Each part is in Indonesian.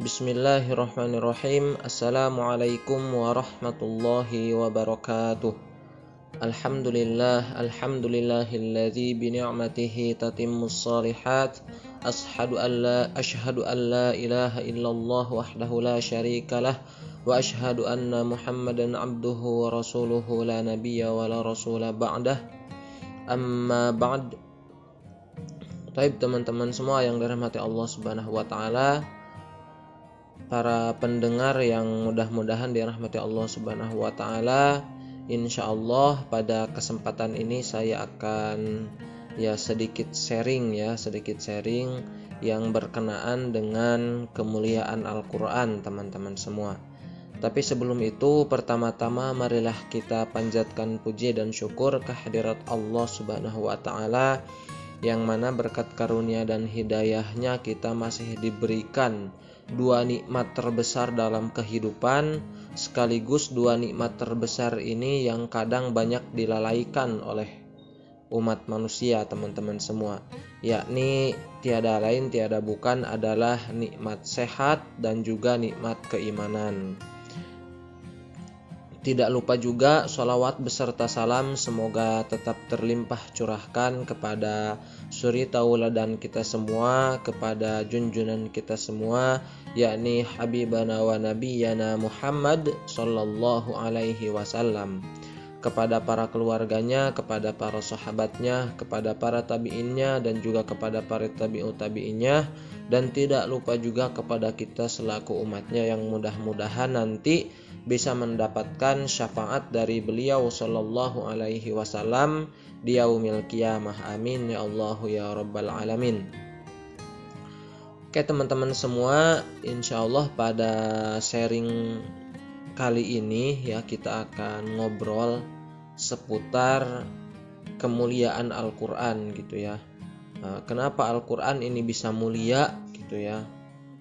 Bismillahirrahmanirrahim. Assalamualaikum warahmatullahi wabarakatuh. Alhamdulillahilladzi bi ni'matihi tatimmus shalihat. Ashhadu an la ilaha illallah wahdahu la syarikalah wa ashhadu anna Muhammadan abduhu wa rasuluhu la nabiyya wa la rasula ba'dah. Amma ba'd. Baik teman-teman semua yang dirahmati Allah Subhanahu wa taala, para pendengar yang mudah-mudahan dirahmati Allah Subhanahu wa taala, insyaallah pada kesempatan ini saya akan sedikit sharing yang berkenaan dengan kemuliaan Al-Qur'an teman-teman semua. Tapi sebelum itu, pertama-tama marilah kita panjatkan puji dan syukur kehadirat Allah Subhanahu wa taala, yang mana berkat karunia dan hidayahnya kita masih diberikan dua nikmat terbesar dalam kehidupan, sekaligus dua nikmat terbesar ini yang kadang banyak dilalaikan oleh umat manusia teman-teman semua, yakni tiada lain tiada bukan adalah nikmat sehat dan juga nikmat keimanan. Tidak lupa juga sholawat beserta salam semoga tetap terlimpah curahkan kepada suri tauladan kita semua, kepada junjunan kita semua, yakni Habibana wa Nabiyana Muhammad sallallahu alaihi wasallam, kepada para keluarganya, kepada para sahabatnya, kepada para tabi'innya, dan juga kepada para tabi'ut tabi'innya, dan tidak lupa juga kepada kita selaku umatnya yang mudah-mudahan nanti bisa mendapatkan syafaat dari beliau sallallahu alaihi wasallam di yaumil qiyamah. Amin ya Allah ya rabbal alamin. Oke teman-teman semua, insyaallah pada sharing kali ini kita akan ngobrol seputar kemuliaan Al-Qur'an gitu ya. Kenapa Al-Qur'an ini bisa mulia gitu ya?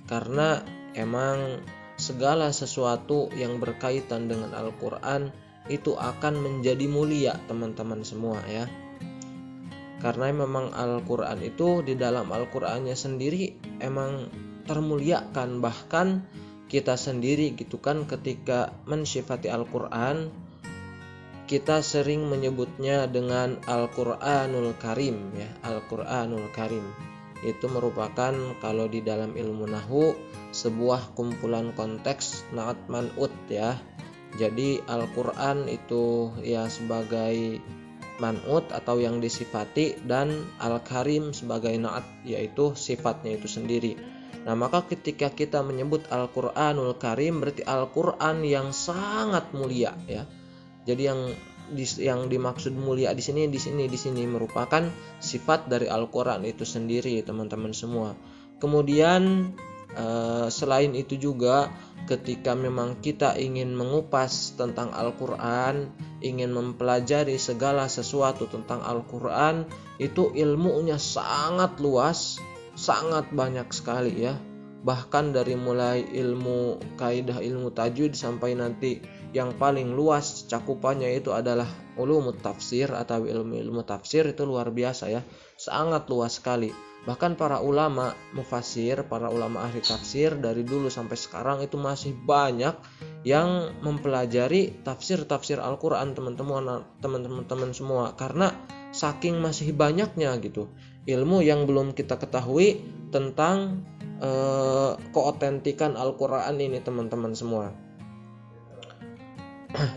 Karena emang segala sesuatu yang berkaitan dengan Al-Qur'an itu akan menjadi mulia teman-teman semua ya. Karena memang Al-Qur'an itu di dalam Al-Qur'annya sendiri emang termuliakan, bahkan kita sendiri gitu kan ketika mensifati Al-Qur'an kita sering menyebutnya dengan Al-Qur'anul Karim ya. Al-Qur'anul Karim itu merupakan kalau di dalam ilmu nahwu sebuah kumpulan konteks na'at man'ut ya. Jadi Al-Qur'an itu ya sebagai man'ut atau yang disifati, dan Al-Karim sebagai na'at yaitu sifatnya itu sendiri. Nah, maka ketika kita menyebut Al-Qur'anul Karim berarti Al-Qur'an yang sangat mulia ya. Jadi yang dimaksud mulia di sini merupakan sifat dari Al-Qur'an itu sendiri teman-teman semua. Kemudian selain itu juga ketika memang kita ingin mengupas tentang Al-Qur'an, ingin mempelajari segala sesuatu tentang Al-Qur'an, itu ilmunya sangat luas, sangat banyak sekali ya. Bahkan dari mulai ilmu kaidah, ilmu tajwid, sampai nanti yang paling luas cakupannya itu adalah ulumut tafsir atau ilmu tafsir. Itu luar biasa ya, sangat luas sekali. Bahkan para ulama mufassir, para ulama ahli tafsir dari dulu sampai sekarang itu masih banyak yang mempelajari tafsir Al-Qur'an teman-teman semua, karena saking masih banyaknya gitu ilmu yang belum kita ketahui tentang keotentikan Al-Qur'an ini teman-teman semua.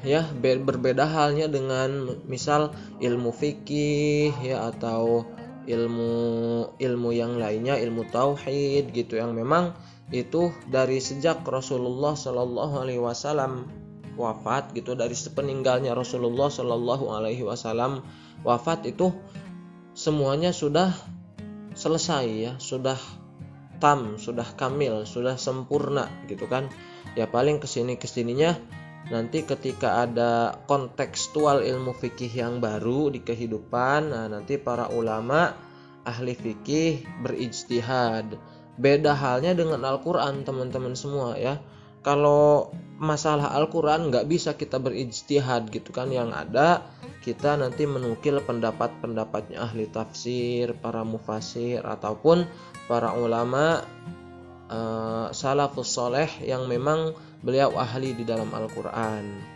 Ya, berbeda halnya dengan misal ilmu fikih ya, atau ilmu yang lainnya, ilmu tauhid gitu, yang memang itu dari sejak Rasulullah Shallallahu alaihi wasallam wafat gitu, dari sepeninggalnya Rasulullah Shallallahu alaihi wasallam wafat, itu semuanya sudah selesai ya, sudah sudah kamil, sudah sempurna gitu kan. Ya paling kesininya nanti ketika ada kontekstual ilmu fikih yang baru di kehidupan, nah nanti para ulama ahli fikih berijtihad. Beda halnya dengan Al-Qur'an teman-teman semua ya. Kalau masalah Al-Qur'an nggak bisa kita berijtihad gitu kan, yang ada kita nanti menukil pendapat-pendapatnya ahli tafsir, para mufassir, ataupun para ulama salafus soleh yang memang beliau ahli di dalam Al-Quran.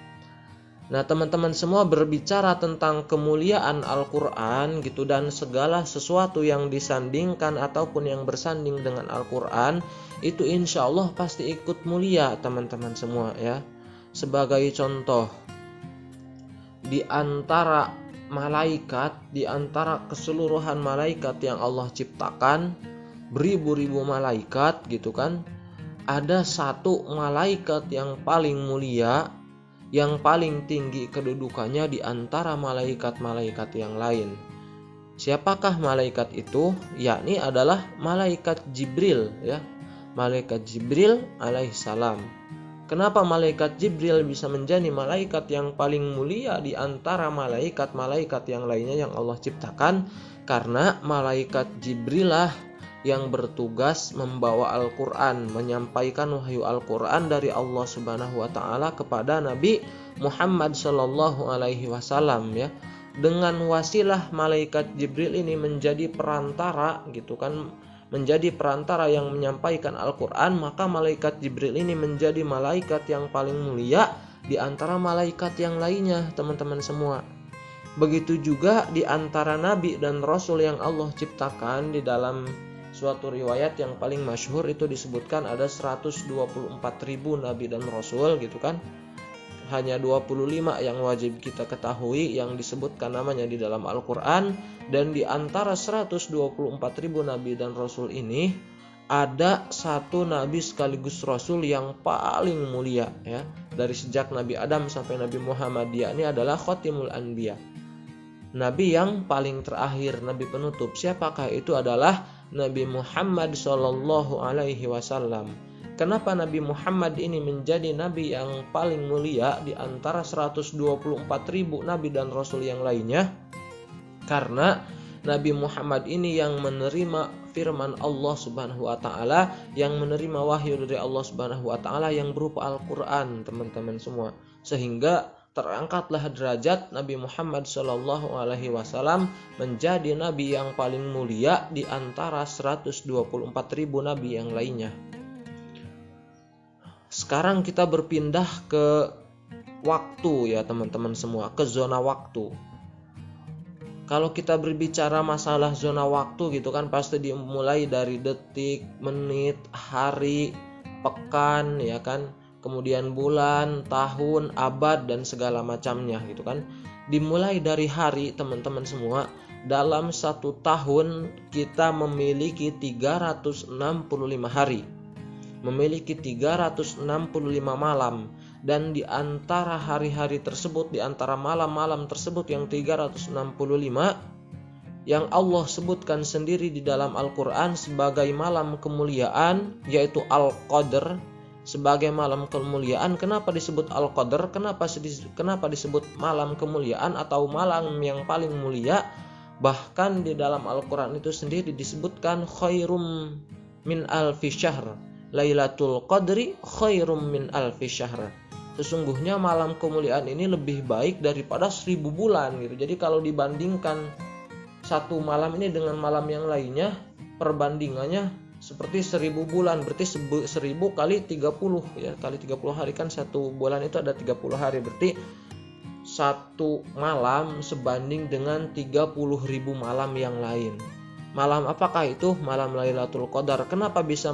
Nah teman-teman semua, berbicara tentang kemuliaan Al-Quran gitu, dan segala sesuatu yang disandingkan ataupun yang bersanding dengan Al-Quran itu insya Allah pasti ikut mulia teman-teman semua ya. Sebagai contoh, di antara malaikat, di antara keseluruhan malaikat yang Allah ciptakan, beribu-ribu malaikat gitu kan, ada satu malaikat yang paling mulia, yang paling tinggi kedudukannya di antara malaikat-malaikat yang lain. Siapakah malaikat itu? Yakni adalah malaikat Jibril ya. Malaikat Jibril alaihissalam. Kenapa malaikat Jibril bisa menjadi malaikat yang paling mulia di antara malaikat-malaikat yang lainnya yang Allah ciptakan? Karena malaikat Jibril lah yang bertugas membawa Al-Quran, menyampaikan wahyu Al-Quran dari Allah Subhanahu wa Ta'ala kepada Nabi Muhammad Sallallahu Alaihi Wasallam ya. Dengan wasilah malaikat Jibril ini menjadi perantara gitu kan, menjadi perantara yang menyampaikan Al-Quran, maka malaikat Jibril ini menjadi malaikat yang paling mulia di antara malaikat yang lainnya teman-teman semua. Begitu juga di antara nabi dan rasul yang Allah ciptakan, di dalam suatu riwayat yang paling masyhur itu disebutkan ada 124.000 nabi dan rasul gitu kan. Hanya 25 yang wajib kita ketahui yang disebutkan namanya di dalam Al-Quran. Dan di antara 124.000 nabi dan rasul ini ada satu nabi sekaligus rasul yang paling mulia ya. Dari sejak Nabi Adam sampai Nabi Muhammad, dia ini adalah Khatimul Anbiya, nabi yang paling terakhir, nabi penutup. Siapakah itu? Adalah Nabi Muhammad Sallallahu Alaihi Wasallam. Kenapa Nabi Muhammad ini menjadi nabi yang paling mulia di antara 124.000 nabi dan rasul yang lainnya? Karena Nabi Muhammad ini yang menerima firman Allah Subhanahu wa Ta'ala, yang menerima wahyu dari Allah Subhanahu wa Ta'ala yang berupa Al-Quran teman-teman semua. Sehingga terangkatlah derajat Nabi Muhammad Sallallahu Alaihi Wasallam menjadi nabi yang paling mulia di antara 124.000 nabi yang lainnya. Sekarang kita berpindah ke waktu ya teman-teman semua, ke zona waktu. Kalau kita berbicara masalah zona waktu gitu kan, pasti dimulai dari detik, menit, hari, pekan ya kan, kemudian bulan, tahun, abad, dan segala macamnya gitu kan. Dimulai dari hari teman-teman semua. Dalam satu tahun kita memiliki 365 hari, memiliki 365 malam. Dan di antara hari-hari tersebut, di antara malam-malam tersebut yang 365, yang Allah sebutkan sendiri di dalam Al-Quran sebagai malam kemuliaan, yaitu Al-Qadr, sebagai malam kemuliaan. Kenapa disebut Al-Qadr? Kenapa disebut malam kemuliaan atau malam yang paling mulia? Bahkan di dalam Al-Quran itu sendiri disebutkan khairum min alfi syahr, Lailatul Qadri khairum min alfi syahr. Sesungguhnya malam kemuliaan ini lebih baik daripada 1000 bulan gitu. Jadi kalau dibandingkan satu malam ini dengan malam yang lainnya, perbandingannya seperti 1000 bulan, berarti 1000 kali 30 ya, kali 30 hari kan satu bulan itu ada 30 hari, berarti satu malam sebanding dengan 30.000 malam yang lain. Malam apakah itu? Malam Lailatul Qadar. Kenapa bisa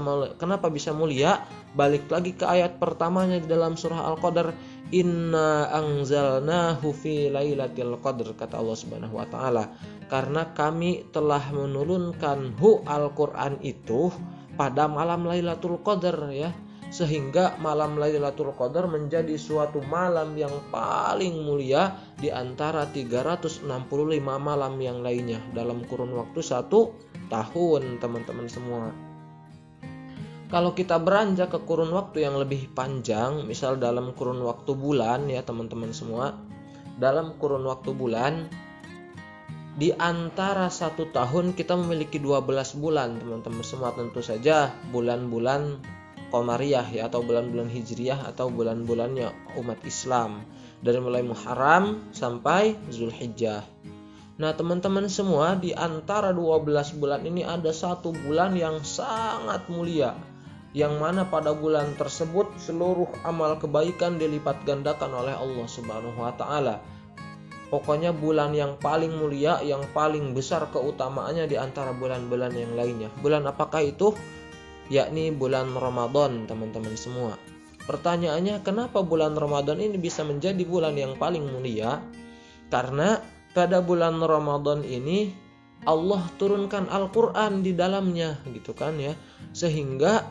mulia? Balik lagi ke ayat pertamanya di dalam surah Al-Qadar, Inna anzalnahu fi lailatul qadr, kata Allah Subhanahu wa Ta'ala. Karena kami telah menurunkan Al-Quran itu pada malam Lailatul Qadar ya. Sehingga malam Lailatul Qadar menjadi suatu malam yang paling mulia di antara 365 malam yang lainnya dalam kurun waktu 1 tahun teman-teman semua. Kalau kita beranjak ke kurun waktu yang lebih panjang, misal dalam kurun waktu bulan ya teman-teman semua. Dalam kurun waktu bulan, di antara 1 tahun kita memiliki 12 bulan teman-teman semua. Tentu saja bulan-bulan Qamariyah ya, atau bulan-bulan Hijriyah, atau bulan-bulannya umat Islam, dari mulai Muharram sampai Zulhijjah. Nah teman-teman semua, di antara 12 bulan ini ada 1 bulan yang sangat mulia, yang mana pada bulan tersebut seluruh amal kebaikan dilipat gandakan oleh Allah Subhanahu wa taala. Pokoknya bulan yang paling mulia, yang paling besar keutamaannya di antara bulan-bulan yang lainnya. Bulan apakah itu? Yakni bulan Ramadan, teman-teman semua. Pertanyaannya, kenapa bulan Ramadan ini bisa menjadi bulan yang paling mulia? Karena pada bulan Ramadan ini Allah turunkan Al-Qur'an di dalamnya, gitu kan ya. Sehingga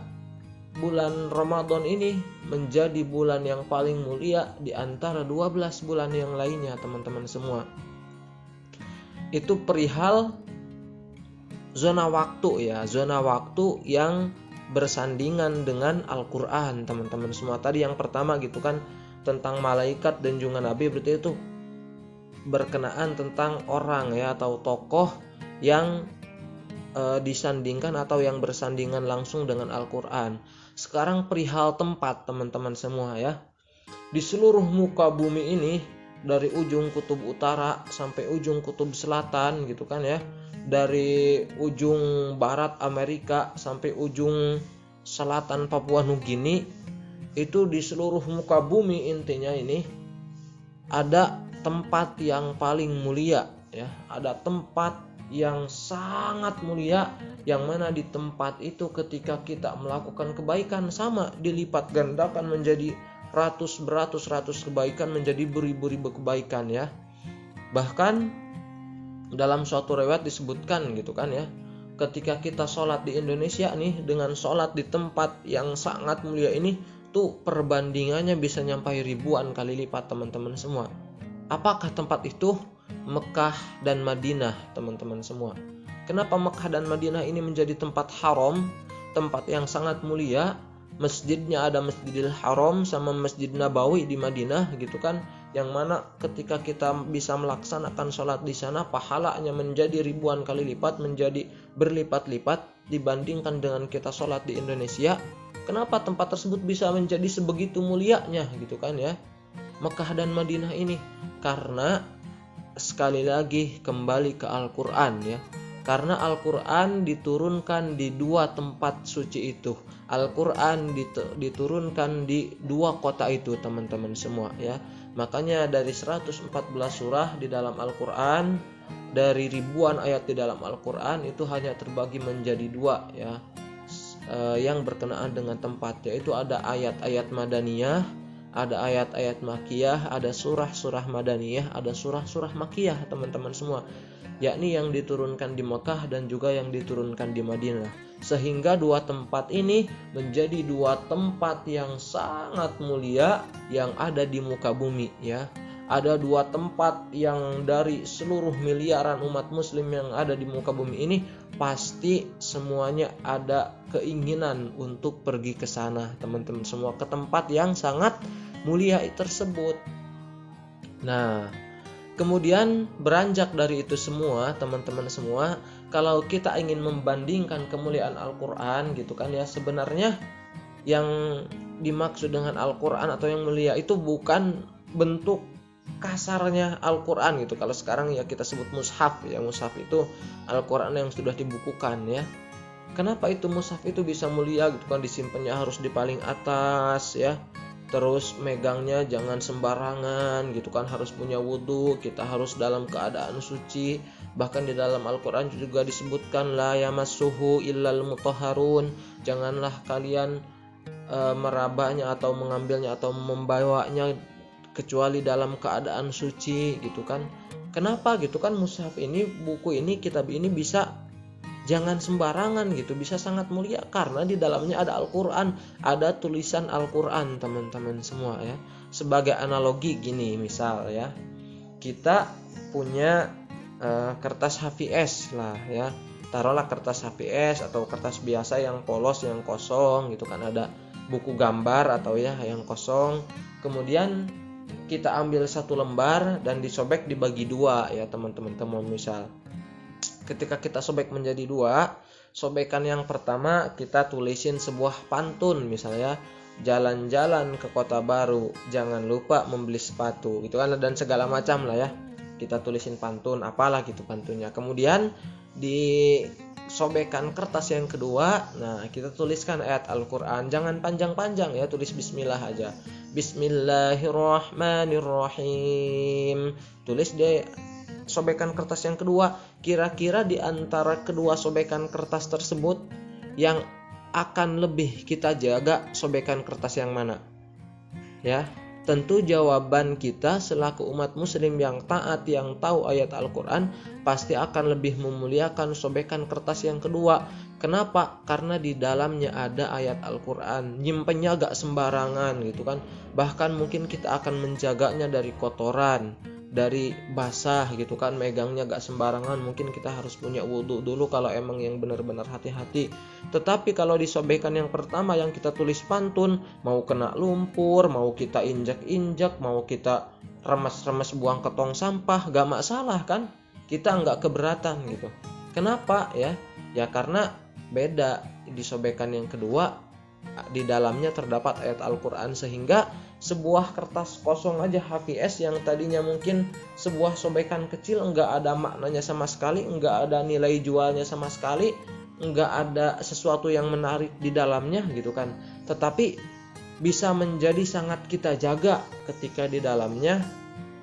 bulan Ramadan ini menjadi bulan yang paling mulia di antara 12 bulan yang lainnya, teman-teman semua. Itu perihal zona waktu ya, zona waktu yang bersandingan dengan Al-Qur'an, teman-teman semua. Tadi yang pertama gitu kan tentang malaikat dan juga nabi, berarti itu berkenaan tentang orang ya atau tokoh yang disandingkan atau yang bersandingan langsung dengan Al-Qur'an. Sekarang perihal tempat, teman-teman semua ya. Di seluruh muka bumi ini, dari ujung kutub utara sampai ujung kutub selatan gitu kan ya, dari ujung barat Amerika sampai ujung selatan Papua Nugini, itu di seluruh muka bumi intinya ini ada tempat yang paling mulia ya, ada tempat yang sangat mulia, yang mana di tempat itu ketika kita melakukan kebaikan sama dilipat gandakan menjadi ratus kebaikan, menjadi beribu-ribu kebaikan ya. Bahkan dalam suatu riwayat disebutkan gitu kan ya, ketika kita sholat di Indonesia nih dengan sholat di tempat yang sangat mulia ini tuh perbandingannya bisa nyampai ribuan kali lipat, teman-teman semua. Apakah tempat itu? Mekah dan Madinah, teman-teman semua. Kenapa Mekah dan Madinah ini menjadi tempat haram, tempat yang sangat mulia? Masjidnya ada Masjidil Haram sama Masjid Nabawi di Madinah gitu kan, yang mana ketika kita bisa melaksanakan sholat di sana pahalanya menjadi ribuan kali lipat, menjadi berlipat-lipat dibandingkan dengan kita sholat di Indonesia. Kenapa tempat tersebut bisa menjadi sebegitu mulianya gitu kan ya, Mekah dan Madinah ini? Karena sekali lagi kembali ke Al-Qur'an ya. Karena Al-Qur'an diturunkan di dua tempat suci itu. Al-Qur'an diturunkan di dua kota itu, teman-teman semua ya. Makanya dari 114 surah di dalam Al-Qur'an, dari ribuan ayat di dalam Al-Qur'an itu hanya terbagi menjadi dua ya, yang berkenaan dengan tempat, yaitu ada ayat-ayat madaniyah, ada ayat-ayat makiyah, ada surah-surah madaniyah, ada surah-surah makiyah, teman-teman semua. Yakni yang diturunkan di Mekah dan juga yang diturunkan di Madinah. Sehingga dua tempat ini menjadi dua tempat yang sangat mulia yang ada di muka bumi ya. Ada dua tempat yang dari seluruh miliaran umat muslim yang ada di muka bumi ini pasti semuanya ada keinginan untuk pergi ke sana, teman-teman semua, ke tempat yang sangat mulia tersebut. Nah, kemudian beranjak dari itu semua, teman-teman semua, kalau kita ingin membandingkan kemuliaan Al-Qur'an gitu kan ya, sebenarnya yang dimaksud dengan Al-Qur'an atau yang mulia itu bukan bentuk kasarnya Al-Qur'an gitu. Kalau sekarang ya kita sebut mushaf ya, mushaf itu Al-Qur'an yang sudah dibukukan ya. Kenapa itu mushaf itu bisa mulia gitu kan, disimpannya harus di paling atas ya. Terus megangnya jangan sembarangan gitu kan, harus punya wudhu, kita harus dalam keadaan suci. Bahkan di dalam Al-Qur'an juga disebutkan la yamassuhu illal mutahharun, janganlah kalian merabanya atau mengambilnya atau membawanya kecuali dalam keadaan suci gitu kan. Kenapa gitu kan, mushaf ini, buku ini, kitab ini bisa jangan sembarangan gitu, bisa sangat mulia karena di dalamnya ada Al-Qur'an, ada tulisan Al-Qur'an, teman-teman semua ya. Sebagai analogi gini, misal ya, kita punya kertas HVS lah ya. Taruhlah kertas HVS atau kertas biasa yang polos, yang kosong gitu kan, ada buku gambar atau ya yang kosong. Kemudian kita ambil satu lembar dan disobek dibagi dua ya, teman-teman. Misal ketika kita sobek menjadi dua, sobekan yang pertama kita tulisin sebuah pantun, misalnya jalan-jalan ke kota baru, jangan lupa membeli sepatu gitu kan, dan segala macam lah ya. Kita tulisin pantun, apalah gitu pantunnya. Kemudian di sobekan kertas yang kedua, nah kita tuliskan ayat Al-Quran. Jangan panjang-panjang ya, tulis bismillah aja. Bismillahirrahmanirrahim. Tulis di sobekan kertas yang kedua. Kira-kira di antara kedua sobekan kertas tersebut yang akan lebih kita jaga sobekan kertas yang mana? Ya, tentu jawaban kita selaku umat muslim yang taat, yang tahu ayat Al-Quran, pasti akan lebih memuliakan sobekan kertas yang kedua. Kenapa? Karena di dalamnya ada ayat Al-Quran, nyimpennya gak sembarangan gitu kan. Bahkan mungkin kita akan menjaganya dari kotoran, dari basah gitu kan, megangnya gak sembarangan. Mungkin kita harus punya wudhu dulu kalau emang yang benar-benar hati-hati. Tetapi kalau disobekan yang pertama yang kita tulis pantun, mau kena lumpur, mau kita injak-injak, mau kita remes-remes buang ke tong sampah, gak masalah kan, kita gak keberatan gitu. Kenapa ya? Ya karena beda. Disobekan yang kedua, di dalamnya terdapat ayat Al-Quran, sehingga sebuah kertas kosong aja HVS yang tadinya mungkin sebuah sobekan kecil, enggak ada maknanya sama sekali, enggak ada nilai jualnya sama sekali, enggak ada sesuatu yang menarik di dalamnya gitu kan, tetapi bisa menjadi sangat kita jaga ketika di dalamnya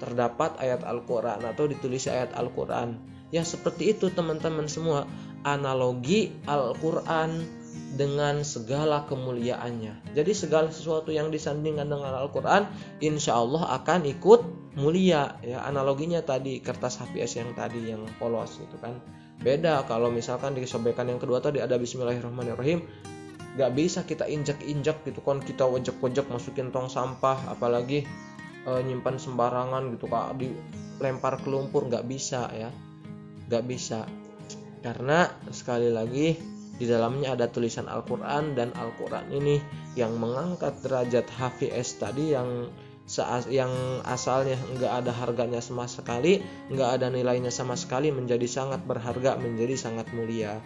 terdapat ayat Al-Quran atau ditulis ayat Al-Quran. Ya seperti itu teman-teman semua, analogi Al-Quran dengan segala kemuliaannya. Jadi segala sesuatu yang disandingkan dengan Al-Quran, insya Allah akan ikut mulia. Ya, analoginya tadi kertas HVS yang tadi yang polos gitu kan. Beda kalau misalkan di sobekan yang kedua tadi ada Bismillahirrahmanirrahim, gak bisa kita injak-injak gitu kan, kita wejek-wejek masukin tong sampah, apalagi nyimpan sembarangan gitu kan, dilempar ke lumpur, gak bisa ya, gak bisa. Karena sekali lagi di dalamnya ada tulisan Al-Quran, dan Al-Quran ini yang mengangkat derajat HVS tadi yang asalnya nggak ada harganya sama sekali, nggak ada nilainya sama sekali, menjadi sangat berharga, menjadi sangat mulia.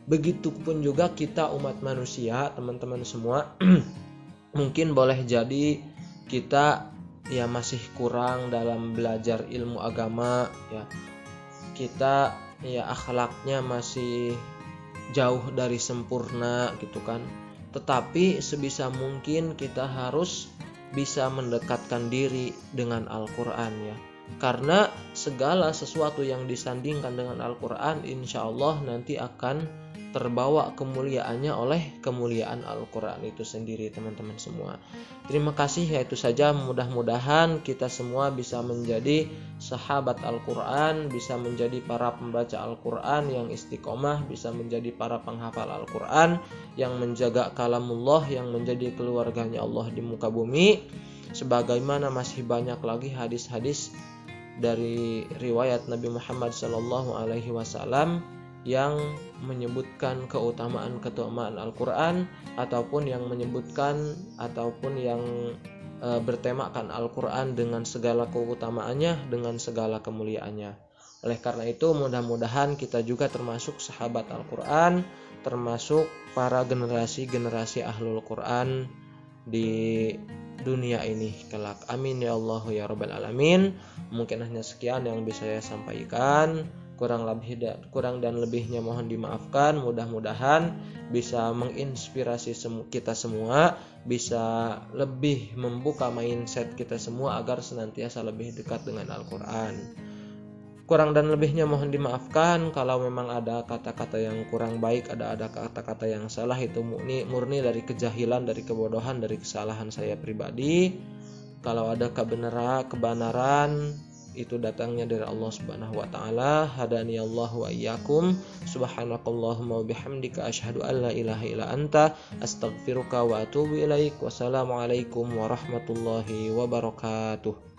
Begitupun juga kita umat manusia, teman-teman semua, mungkin boleh jadi kita ya masih kurang dalam belajar ilmu agama ya. Kita ya akhlaknya masih jauh dari sempurna gitu kan. Tetapi sebisa mungkin kita harus bisa mendekatkan diri dengan Al-Quran ya. Karena segala sesuatu yang disandingkan dengan Al-Quran, insya Allah nanti akan terbawa kemuliaannya oleh kemuliaan Al-Quran itu sendiri, teman-teman semua. Terima kasih, ya itu saja. Mudah-mudahan kita semua bisa menjadi sahabat Al-Quran, bisa menjadi para pembaca Al-Quran yang istiqomah, bisa menjadi para penghafal Al-Quran yang menjaga kalamullah, yang menjadi keluarganya Allah di muka bumi. Sebagaimana masih banyak lagi hadis-hadis dari riwayat Nabi Muhammad SAW yang menyebutkan keutamaan Al-Quran, ataupun yang menyebutkan ataupun yang bertemakan Al-Quran dengan segala keutamaannya, dengan segala kemuliaannya. Oleh karena itu mudah-mudahan kita juga termasuk sahabat Al-Quran, termasuk para generasi-generasi Ahlul Quran di dunia ini kelak. Amin ya Allah ya Rabbal Alamin. Mungkin hanya sekian yang bisa saya sampaikan. Kurang dan lebihnya mohon dimaafkan. Mudah-mudahan bisa menginspirasi kita semua, bisa lebih membuka mindset kita semua agar senantiasa lebih dekat dengan Al-Quran. Kurang dan lebihnya mohon dimaafkan. Kalau memang ada kata-kata yang kurang baik, ada kata-kata yang salah, itu murni dari kejahilan, dari kebodohan, dari kesalahan saya pribadi. Kalau ada kebenaran itu datangnya dari Allah Subhanahu wa taala. Hadani Allah wa iyyakum. Subhanakallahumma wa bihamdika asyhadu an la ilaha illa anta astaghfiruka wa atubu ilaik. Wassalamualaikum warahmatullahi wabarakatuh.